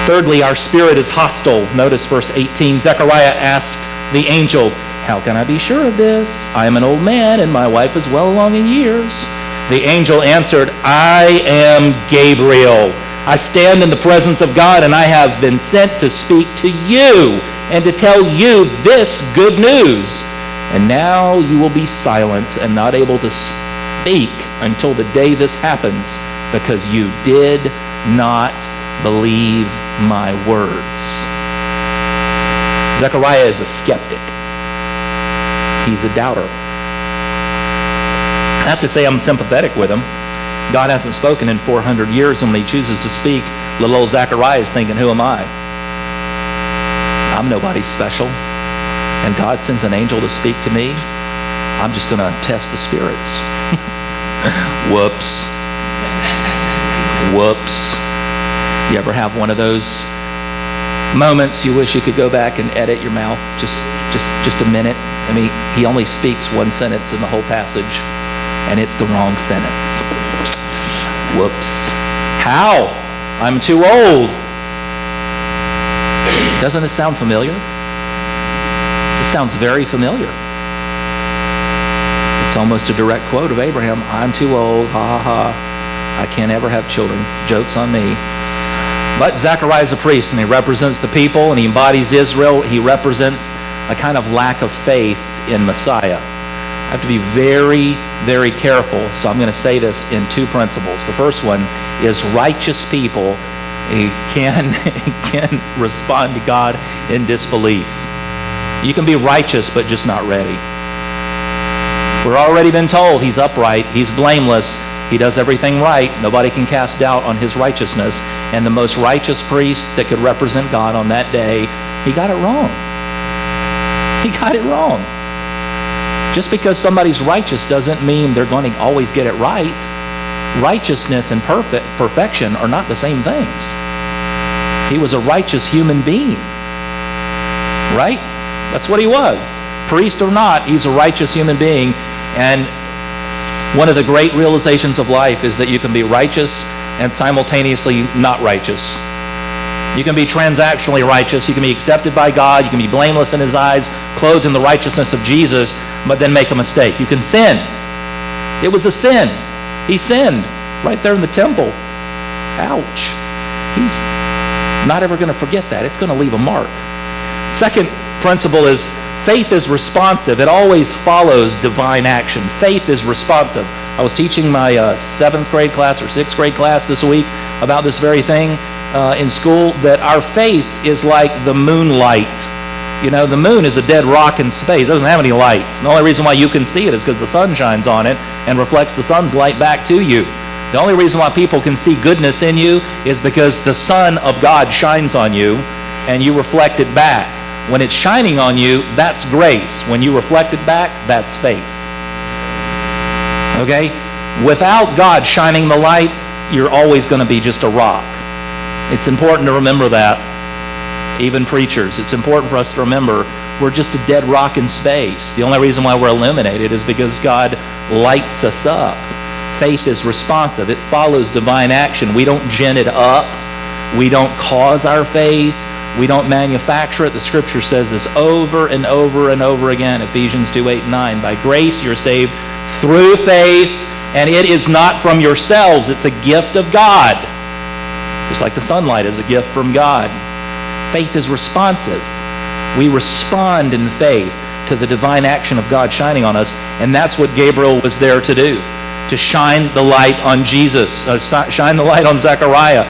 Thirdly, our spirit is hostile. Notice verse 18. Zechariah asked the angel, "How can I be sure of this? I am an old man, and my wife is well along in years." The angel answered, "I am Gabriel. I stand in the presence of God, and I have been sent to speak to you and to tell you this good news. And now you will be silent and not able to speak until the day this happens, because you did not believe my words." Zechariah is a skeptic. He's a doubter. I have to say I'm sympathetic with him. God hasn't spoken in 400 years, and when he chooses to speak, little old Zechariah is thinking, who am I? I'm nobody special. And God sends an angel to speak to me. I'm just going to test the spirits. Whoops. Whoops. You ever have one of those moments you wish you could go back and edit your mouth just a minute? I mean, he only speaks one sentence in the whole passage, and it's the wrong sentence. Whoops. How? I'm too old. Doesn't it sound familiar? It sounds very familiar. It's almost a direct quote of Abraham. I'm too old. Ha ha ha. I can't ever have children. Joke's on me. But Zechariah is a priest, and he represents the people, and he embodies Israel. He represents a kind of lack of faith in Messiah. I have to be very, very careful, so I'm going to say this in two principles. The first one is righteous people can respond to God in disbelief. You can be righteous, but just not ready. We're already been told he's upright, he's blameless, he does everything right. Nobody can cast doubt on his righteousness. And the most righteous priest that could represent God on that day, he got it wrong. He got it wrong. Just because somebody's righteous doesn't mean they're going to always get it right. Righteousness and perfection are not the same things. He was a righteous human being. Right? That's what he was. Priest or not, he's a righteous human being. And one of the great realizations of life is that you can be righteous and simultaneously not righteous. You can be transactionally righteous. You can be accepted by God. You can be blameless in his eyes, clothed in the righteousness of Jesus, but then make a mistake. You can sin. It was a sin. He sinned right there in the temple. Ouch. He's not ever going to forget that. It's going to leave a mark. Second principle is faith is responsive. It always follows divine action. Faith is responsive. I was teaching my 7th grade class or 6th grade class this week about this very thing in school, that our faith is like the moonlight. You know, the moon is a dead rock in space. It doesn't have any light. The only reason why you can see it is because the sun shines on it and reflects the sun's light back to you. The only reason why people can see goodness in you is because the Son of God shines on you and you reflect it back. When it's shining on you, that's grace. When you reflect it back, that's faith. Okay? Without God shining the light, you're always going to be just a rock. It's important to remember that. Even preachers, it's important for us to remember we're just a dead rock in space. The only reason why we're illuminated is because God lights us up. Faith is responsive. It follows divine action. We don't gin it up. We don't cause our faith. We don't manufacture it. The scripture says this over and over and over again. Ephesians 2:8-9. By grace you're saved through faith, and it is not from yourselves. It's a gift of God. Just like the sunlight is a gift from God. Faith is responsive. We respond in faith to the divine action of God shining on us, and that's what Gabriel was there to do, to shine the light on Jesus, shine the light on Zechariah.